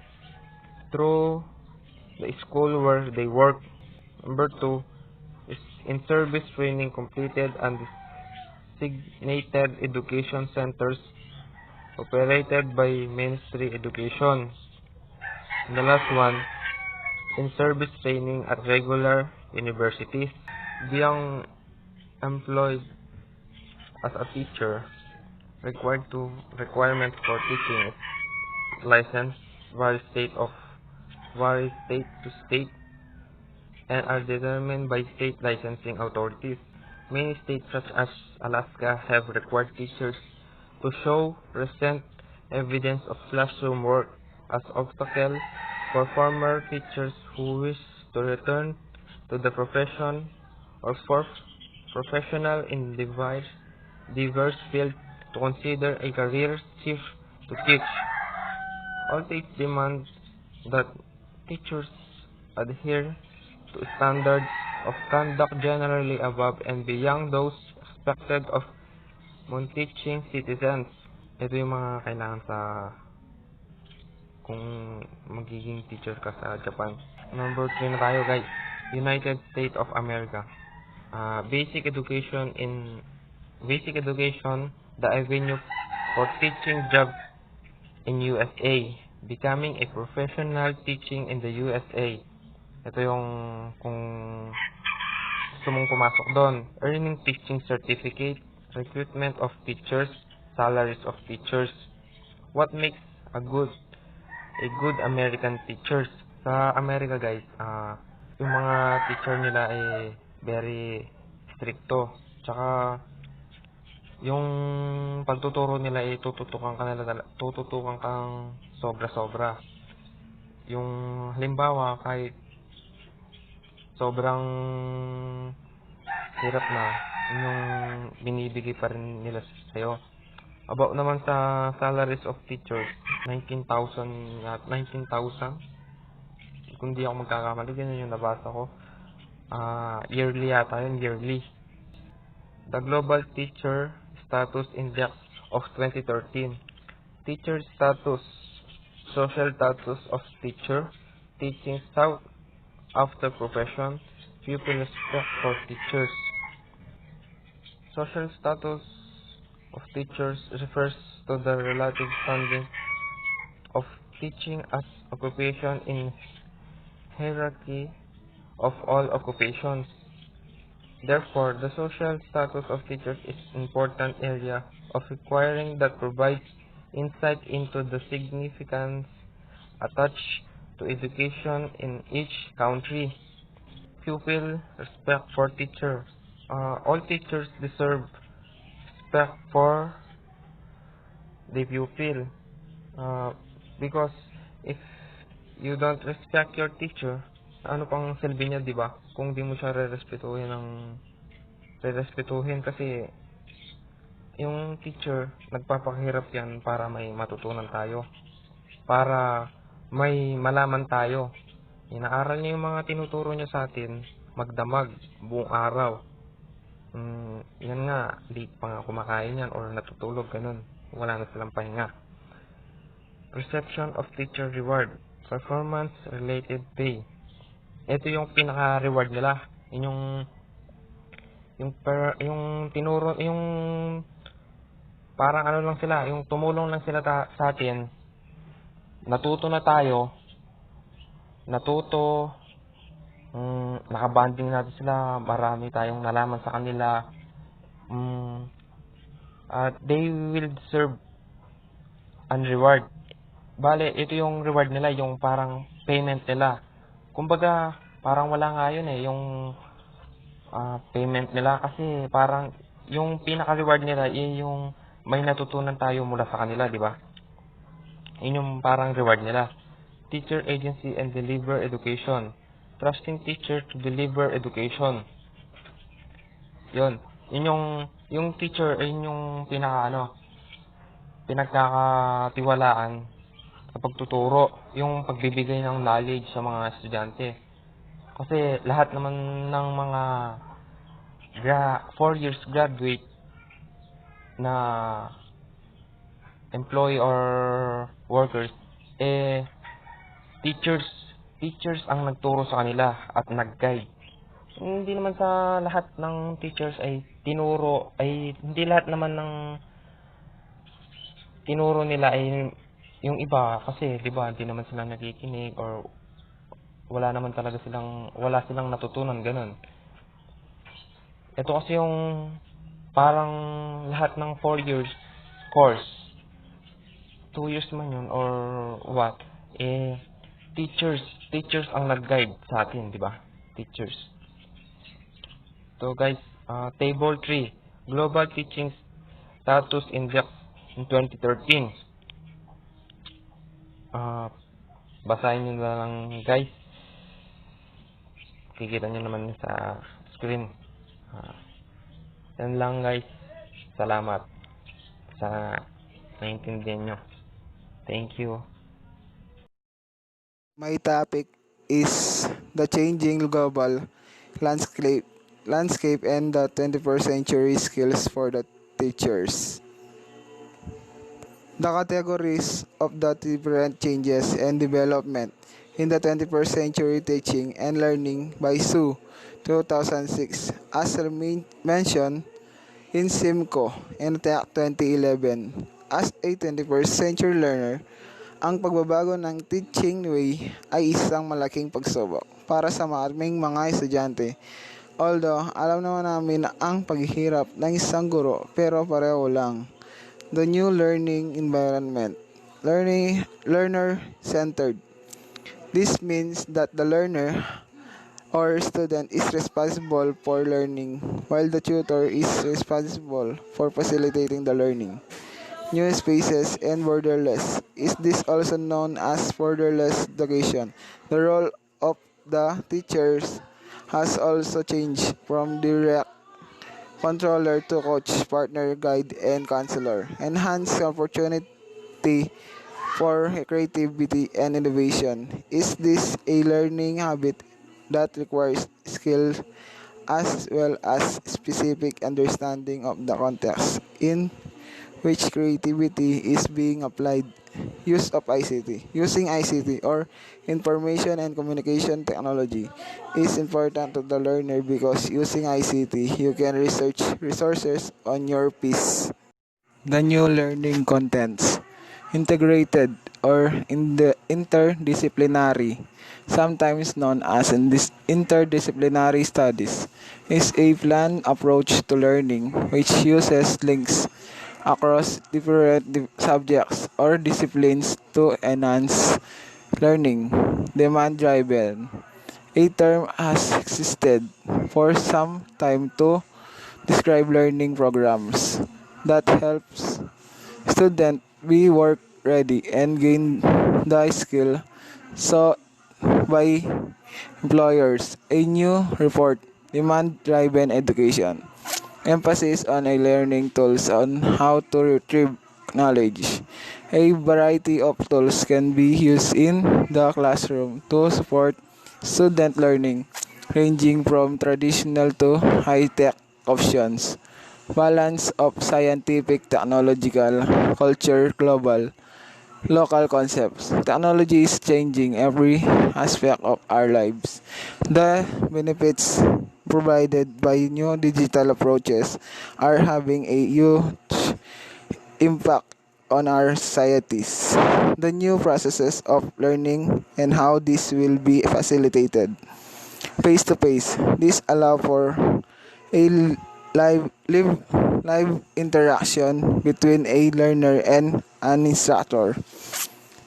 through the school where they work. Number two is in-service training completed and designated education centers operated by Ministry Education. And the last one, in-service training at regular universities. Being employed as a teacher, requirement for teaching is license vary state to state and are determined by state licensing authorities. Many states such as Alaska have required teachers to show recent evidence of classroom work as obstacle for former teachers who wish to return to the profession or for professional in diverse fields to consider a career shift to teach. All states demand that teachers adhere to standards of conduct generally above and beyond those expected of non-teaching citizens. Ito yung mga kailangan sa kung magiging teacher ka sa Japan. Number 3 na tayo guys. United States of America. Basic education, the avenue for teaching job in USA. Becoming a professional teaching in the USA. Ito yung kung gusto mong pumasok doon. Earning teaching certificate, recruitment of teachers, salaries of teachers. What makes a good American teachers? Sa Amerika guys, yung mga teacher nila ay very stricto. Tsaka yung pagtuturo nila ay tututukan kang sobra-sobra. Yung halimbawa kahit sobrang hirap na yung binibigay pa rin nila sa'yo. About naman sa salaries of teachers, 19,000 kung di ako magkakamali, ganyan yung nabasa ko. Yearly yata yun, yearly. The Global Teacher Status Index of 2013. Teacher status, social status of teacher, teaching sought after profession, pupil respect for teachers. Social status of teachers refers to the relative standing of teaching as occupation in hierarchy of all occupations. Therefore, the social status of teachers is an important area of inquiry that provides insight into the significance attached to education in each country. Pupil respect for teacher. All teachers deserve respect for the pupil. Because if you don't respect your teacher, ano pang silbi niya, di ba? Kung di mo siya rerespetuhin kasi yung teacher, nagpapakahirap yan para may matutunan tayo. Para may malaman tayo. Inaaral niya yung mga tinuturo niya sa atin, magdamag, buong araw. Yan nga, di pa nga kumakain yan or natutulog, ganun. Wala na silang pahinga. Perception of teacher reward, performance-related pay. Ito yung pinaka-reward nila. Yung tinuro, yung parang ano lang sila, yung tumulong lang sila sa atin. Natuto na tayo. Nakabanding natin sila, marami tayong nalaman sa kanila. They will deserve an reward. Bale, ito yung reward nila, yung parang payment nila. Kumbaga, parang wala nga yun yung payment nila kasi parang yung pinaka-reward nila yung may natutunan tayo mula sa kanila, di ba? Yun yung parang reward nila. Teacher agency and deliver education. Trusting teacher to deliver education. Yun. Yung teacher ay yung pinagkakatiwalaan sa pagtuturo, yung pagbibigay ng knowledge sa mga estudyante. Kasi lahat naman ng mga 4 years graduate na employee or workers, eh, teachers, teachers ang nagturo sa kanila at nag-guide. Hindi naman sa lahat ng teachers ay hindi lahat naman ng tinuro nila ay yung iba kasi 'di ba hindi naman sila nakikinig or wala silang natutunan ganun. Ito kasi yung parang lahat ng 4 years course, 2 years man yun or what, eh teachers ang nag-guide sa atin, 'di ba? Teachers. So guys, table 3, Global Teaching Status Index in 2013. Ah, basahin niyo na lang guys. Kikita niyo naman sa screen. Ah, yan lang guys. Salamat sa naintindihan nyo. Thank you. My topic is the changing global landscape landscape and the 21st century skills for the teachers. The categories of the different changes and development in the 21st century teaching and learning by Su 2006 as mentioned in Simco and TEC 2011. As a 21st century learner, ang pagbabago ng teaching way ay isang malaking pagsubok para sa maraming mga estudyante. Although, alam naman namin ang paghihirap ng isang guro pero pareho lang. The new learning environment, learner-centered. This means that the learner or student is responsible for learning while the tutor is responsible for facilitating the learning. New spaces and borderless. Is this also known as borderless education? The role of the teachers has also changed from direct controller to coach, partner, guide, and counselor. Enhance opportunity for creativity and innovation. Is this a learning habit that requires skill as well as specific understanding of the context in which creativity is being applied? Use of ICT. Using ICT or information and communication technology is important to the learner because using ICT you can research resources on your piece. The new learning contents, integrated or in the interdisciplinary, sometimes known as interdisciplinary studies, is a planned approach to learning which uses links across different subjects or disciplines to enhance learning. Demand driven. A term has existed for some time to describe learning programs that helps students be work ready and gain the skill so by employers. A new report, Demand Driven Education, emphasis on a learning tools on how to retrieve knowledge. A variety of tools can be used in the classroom to support student learning, ranging from traditional to high-tech options. Balance of scientific, technological, culture, global, local concepts. Technology is changing every aspect of our lives. The benefits provided by new digital approaches are having a huge impact on our societies. The new processes of learning and how this will be facilitated. Face to face. This allow for a live live interaction between a learner and an instructor.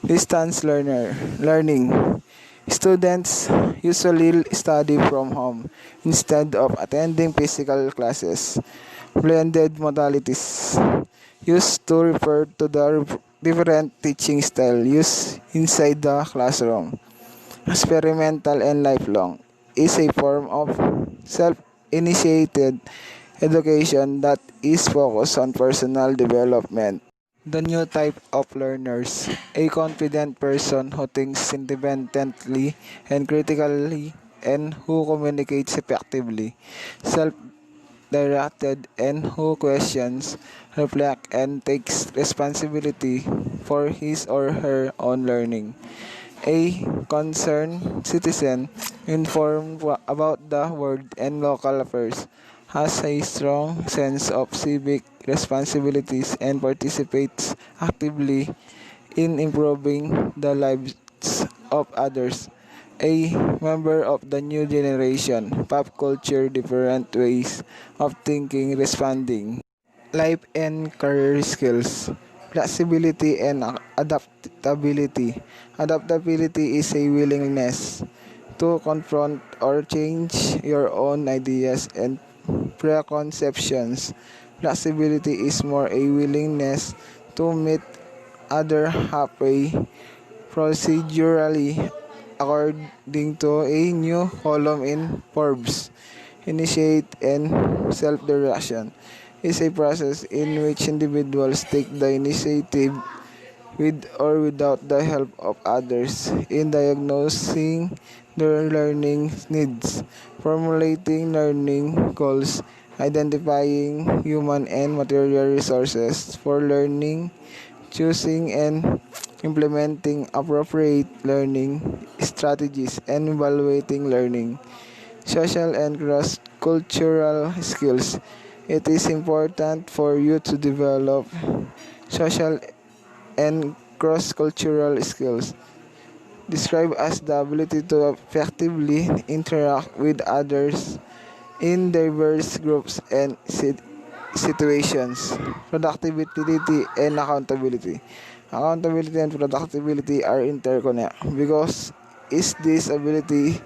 Distance learning. Students usually study from home instead of attending physical classes. Blended modalities used to refer to the different teaching style used inside the classroom. Experimental and lifelong is a form of self-initiated education that is focused on personal development. The new type of learners, a confident person who thinks independently and critically and who communicates effectively, self-directed, and who questions, reflects, and takes responsibility for his or her own learning. A concerned citizen, informed about the world and local affairs, has a strong sense of civic responsibilities and participates actively in improving the lives of others. A member of the new generation, pop culture, different ways of thinking, responding. Life and career skills, flexibility and adaptability. Adaptability is a willingness to confront or change your own ideas and preconceptions. Flexibility is more a willingness to meet other halfway procedurally according to a new column in Forbes. Initiate and self-direction is a process in which individuals take the initiative with or without the help of others in diagnosing their learning needs, formulating learning goals, identifying human and material resources for learning, choosing and implementing appropriate learning strategies, and evaluating learning. Social and cross-cultural skills. It is important for you to develop social and cross-cultural skills, described as the ability to effectively interact with others in diverse groups and situations. Productivity and accountability. Accountability and productivity are interconnected because is this ability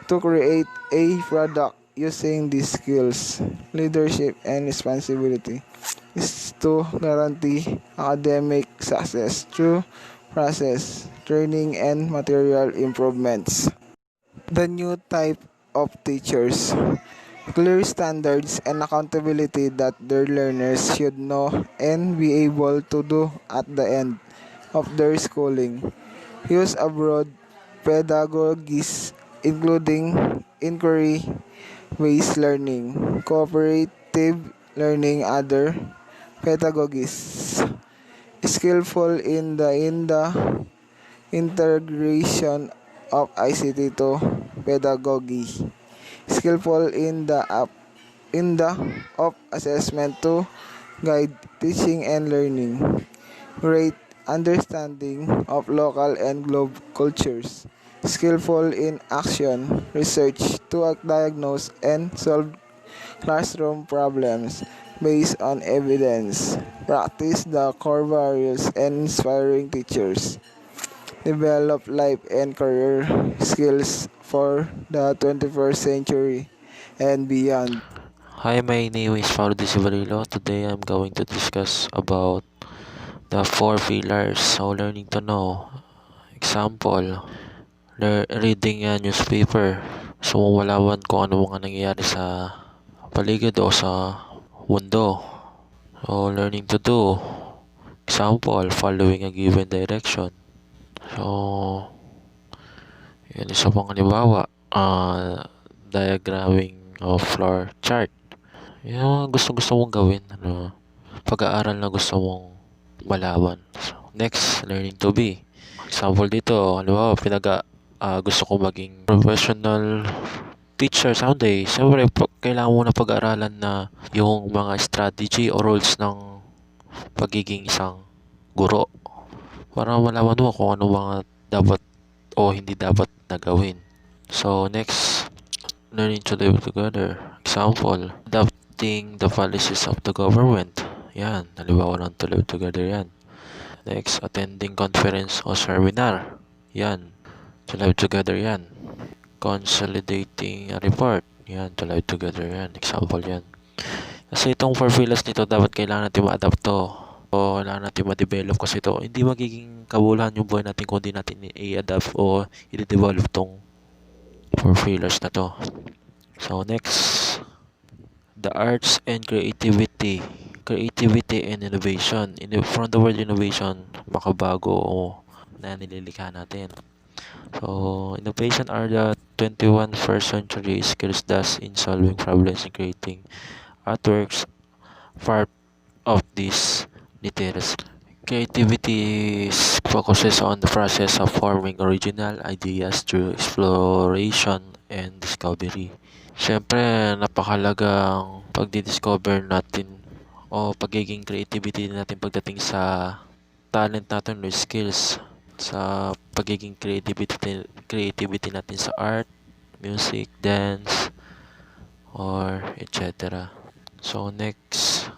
to create a product using these skills, leadership and responsibility is to guarantee academic success through process, training, and material improvements. The new type of teachers, clear standards and accountability that their learners should know and be able to do at the end of their schooling. Use abroad pedagogies including inquiry-based learning, cooperative learning, other pedagogies, skillful in the integration of ICT to pedagogy, skillful in the of assessment to guide teaching and learning, great understanding of local and global cultures, skillful in action research to diagnose and solve classroom problems based on evidence, practice the core values and inspiring teachers, develop life and career skills for the 21st century and beyond. Hi, my name is Paulo de Sibarilo. Today I'm going to discuss about the four pillars of learning to know. Example, reading a newspaper. So, malaman kung ano mga nangyayari sa paligid o sa mundo. So, learning to do. Example, following a given direction. So, yun isa pang halimbawa. Diagramming of floor chart. Yung gusto mong gawin, pag-aaral na gusto mong malaman. So, next, learning to be. Example dito, gusto ko maging professional teacher someday. Siyempre, kailangan mo na pag-aaralan na yung mga strategy o roles ng pagiging isang guro para malaman mo kung ano mga dapat o hindi dapat na gawin. So, next, learning to live together. Example, adopting the policies of the government. Yan, halimbawa ng to live together yan. Next, attending conference o seminar. Yan, to live together yan. Consolidating a report. Yan, to live together yan. Example yan. Kasi itong four pillars nito, dapat kailangan natin ma-adapt to. O kailangan natin ma-develop kasi ito. Hindi magiging kabuluhan yung buhay natin kung hindi natin i-adapt o i-develop tong four pillars na to. So, next, the arts and creativity. Creativity and innovation. From the word innovation, makabago o na nililikha natin. So, innovation are the 21st century skills thus in solving problems and creating artworks. Part of this literacy. Creativity focuses on the process of forming original ideas through exploration and discovery. Siyempre, napakalagang pagdi-discover natin o pagiging creativity natin pagdating sa talent natin or skills sa pagiging creativity natin sa art, music, dance, or etc. So next,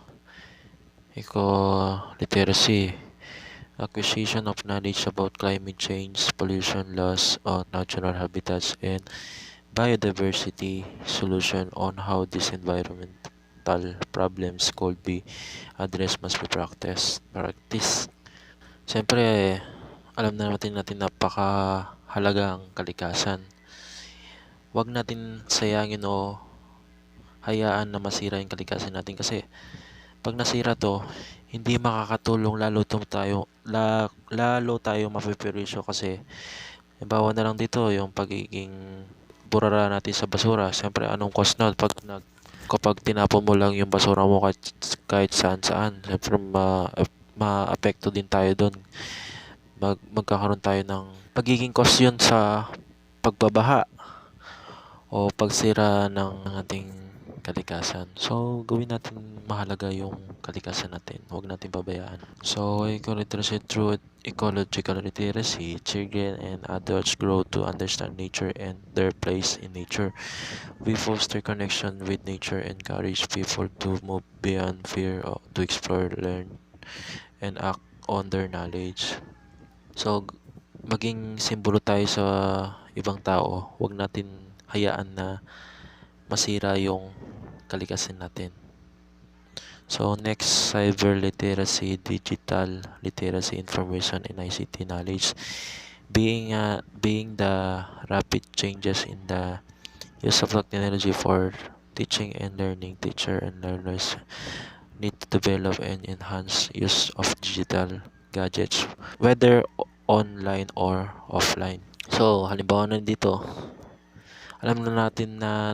eco-literacy, acquisition of knowledge about climate change, pollution loss of natural habitats, and biodiversity solution on how these environmental problems could be addressed must be practice. Siyempre, alam na natin napakahalaga ang kalikasan. Huwag natin sayangin o hayaan na masira yung kalikasan natin kasi pag nasira 'to, hindi makakatulong lalo tayo mapeperisyo kasi halimbawa na lang dito yung pagiging burara natin sa basura. Siyempre anong cost nun kapag tinapon mo lang yung basura mo kahit saan-saan, siyempre maapekto din tayo dun. Magkakaroon tayo ng pagiging cost yun sa pagbabaha o pagsira ng ating kalikasan. So, gawin natin mahalaga yung kalikasan natin. Huwag natin pabayaan. So, eco-literacy through ecological literacy, children and adults grow to understand nature and their place in nature. We foster connection with nature, encourage people to move beyond fear, to explore, learn, and act on their knowledge. So, maging simbolo tayo sa ibang tao. Huwag natin hayaan na masira yung kalikasan natin. So, next, cyber literacy, digital literacy, information, and ICT knowledge. Being the rapid changes in the use of technology for teaching and learning, teacher and learners need to develop and enhance use of digital gadgets, whether online or offline. So, halimbawa na dito, alam na natin na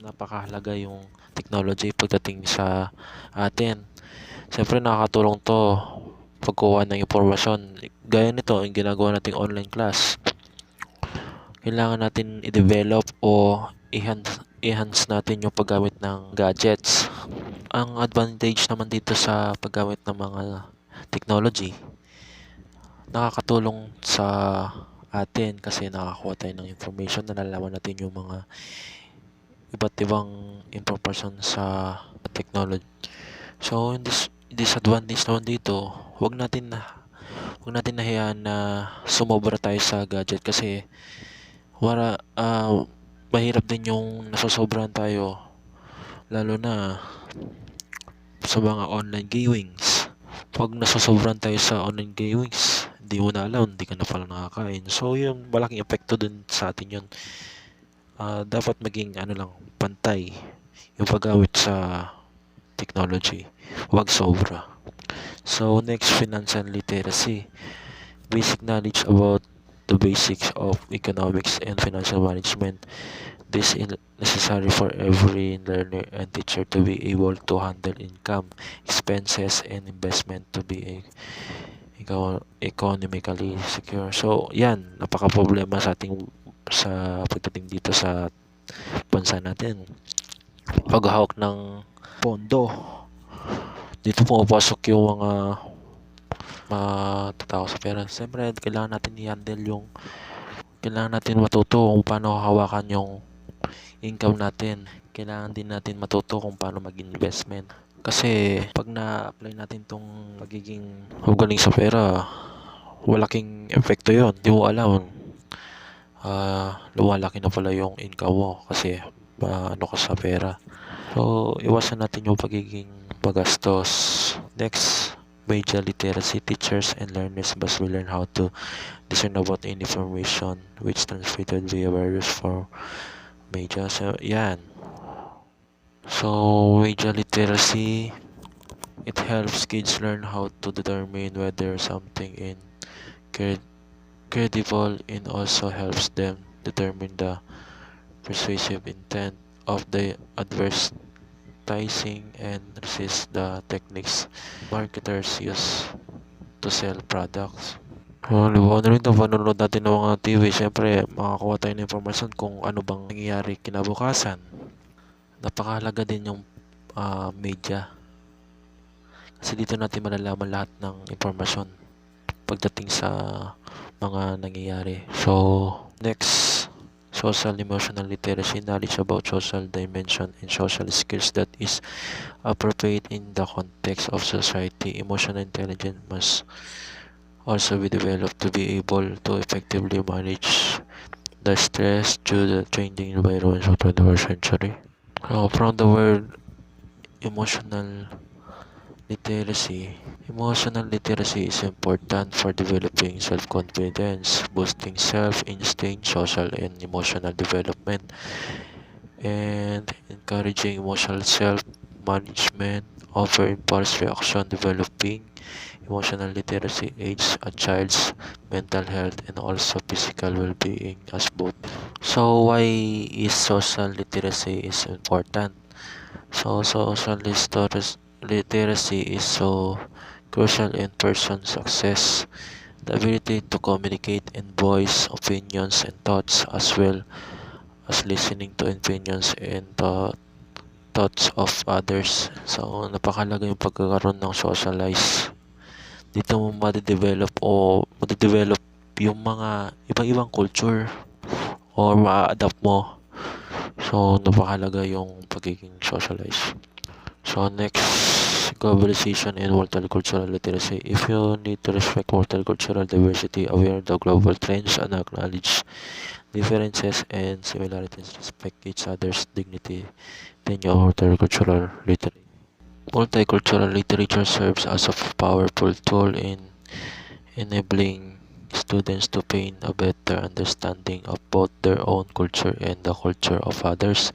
napakahalaga yung technology pagdating sa atin. Siyempre nakakatulong to pagkuha ng impormasyon. Gaya nito, yung ginagawa nating online class. Kailangan natin i-develop o enhance natin yung paggamit ng gadgets. Ang advantage naman dito sa paggamit ng mga technology, nakakatulong sa atin kasi nakakuha tayo ng information, nalalaman natin yung mga iba't ibang information sa technology. So, in this disadvantage naman dito, wag natin nahayaan na sumobra tayo sa gadget kasi mahirap din yung nasosobrahan tayo lalo na sa mga online gamings. Pag nasosobrahan tayo sa online gamings, hindi mo na alam, hindi ka na pala nakakain. So, yung malaking epekto dun sa atin yun. Dapat maging pantay yung paggamit sa technology. Huwag sobra. So, next, financial literacy. Basic knowledge about the basics of economics and financial management. This is necessary for every learner and teacher to be able to handle income, expenses, and investment to be economically secure. So, yan, napaka-problema sa pagdating dito sa bansa natin. Paghahawak ng pondo. Dito pumapasok yung mga matatao sa pera. Siyempre, kailangan natin matuto kung paano hawakan yung income natin. Kailangan din natin matuto kung paano mag-investment. Kasi pag na-apply natin tong magiging magaling sa pera, walaking epekto yon. Di mo alam, lumalaki na pala yung income mo kasi ka sa pera. So, iwasan natin yung pagiging pagastos. Next, media literacy. Teachers and learners must learn how to discern about any information which transmitted via various form media. So, yan. So, media literacy, it helps kids learn how to determine whether something is credible and also helps them determine the persuasive intent of the advertising and resist the techniques marketers use to sell products. Halimbawa na rin 'to, panonood natin ng mga TV, siyempre makakakuha tayo ng impormasyon kung ano bang nangyayari kinabukasan. Napakahalaga din yung media kasi dito natin malalaman lahat ng impormasyon pagdating sa mga nangyayari. So, next, social emotional literacy, knowledge about social dimension and social skills that is appropriate in the context of society. Emotional intelligence must also be developed to be able to effectively manage the stress due to the changing environments of 21st century. From the word emotional literacy, emotional literacy is important for developing self-confidence, boosting self-esteem, social and emotional development, and encouraging emotional self-management, offer impulse reaction, developing emotional literacy aids a child's mental health and also physical well-being as both. So why is social literacy is important? So social literacy is so crucial in person success. The ability to communicate and voice opinions and thoughts as well as listening to opinions and thoughts of others. So napakalaga yung pagkakaroon ng socialize. Dito mo madidevelop yung mga ibang culture or ma-adapt mo. So napakalaga yung pagiging socialize. So next, globalization and multicultural literacy. If you need to respect multicultural diversity, aware of the global trends and acknowledge differences and similarities, respect each other's dignity, then your multicultural literacy. Multicultural literature serves as a powerful tool in enabling students to gain a better understanding of both their own culture and the culture of others.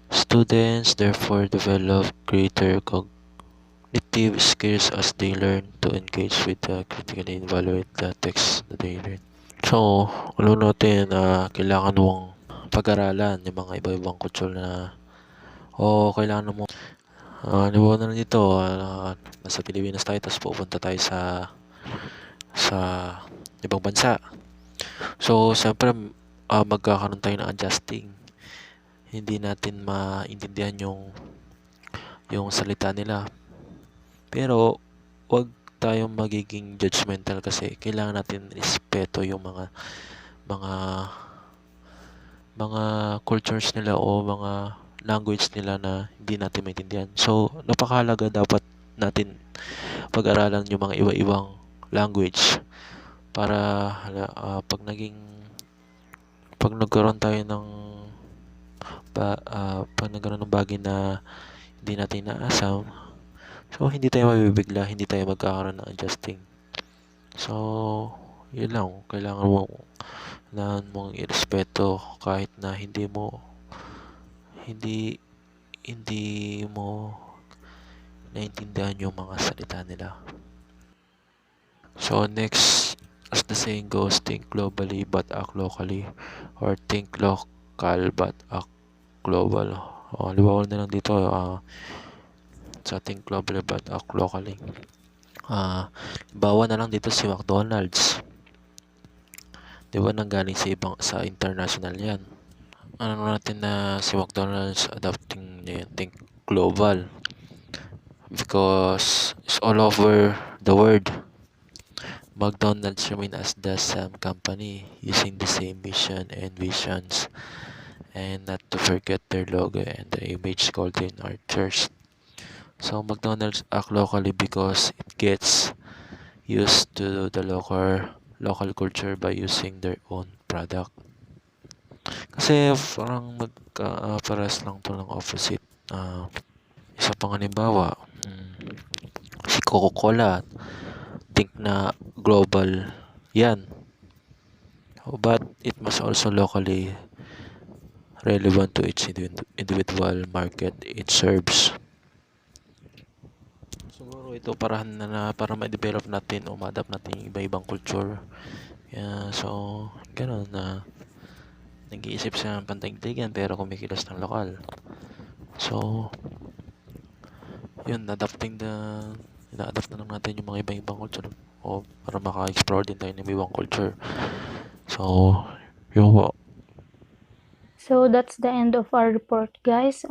Students therefore develop greater cognitive skills as they learn to engage with the critically evaluate the text that they read. So, alam natin na kailangan mong pag-aralan yung mga iba-ibang culture na o kailangan mo halimbawa na lang dito, nasa Pilipinas tayo tapos pupunta tayo sa ibang bansa. So, siyempre, magkakaroon tayo ng adjusting. Hindi natin maintindihan yung salita nila. Pero, wag tayong magiging judgmental kasi kailangan natin respeto yung mga mga cultures nila o mga language nila na hindi natin maintindihan. So, napakahalaga dapat natin pag-aralan yung mga iba-ibang language para pag nagkaroon tayo ng pag nagkaroon ng bagay na hindi natin inaasam, so hindi tayo mabibigla, hindi tayo magkakaroon ng adjusting. So, yun lang, kailangan mong irespeto kahit na hindi mo naintindihan yung mga salita nila. So next, as the saying goes, think globally but act locally, or think local but act global. Halimbawa na lang dito, sa think globally but act locally. Bawa na lang dito si McDonald's. Di ba nanggaling sa international yan? Ano natin na si McDonald's adapting niya yan, think global. Because it's all over the world. McDonald's remain as the same company using the same mission and visions, and not to forget their logo and the image golden archers. So McDonald's act locally because it gets used to the local culture by using their own product. Kasi parang pares lang to ng opposite. Isa pang halimbawa, si Coca-Cola, think na global yan. But it must also locally relevant to each individual market it serves. Siguro ito para ma-develop natin o ma-adapt natin yung iba-ibang culture Kaya so, gano'n na nag-iisip siya ng pandaigdigan pero kumikilos ng lokal. So, yun, ina-adapt na lang natin yung mga iba-ibang culture o para maka-explore din tayo ng ibang culture. So, yun po. So that's the end of our report, guys.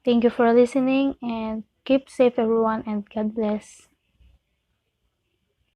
Thank you for listening and keep safe, everyone, and God bless.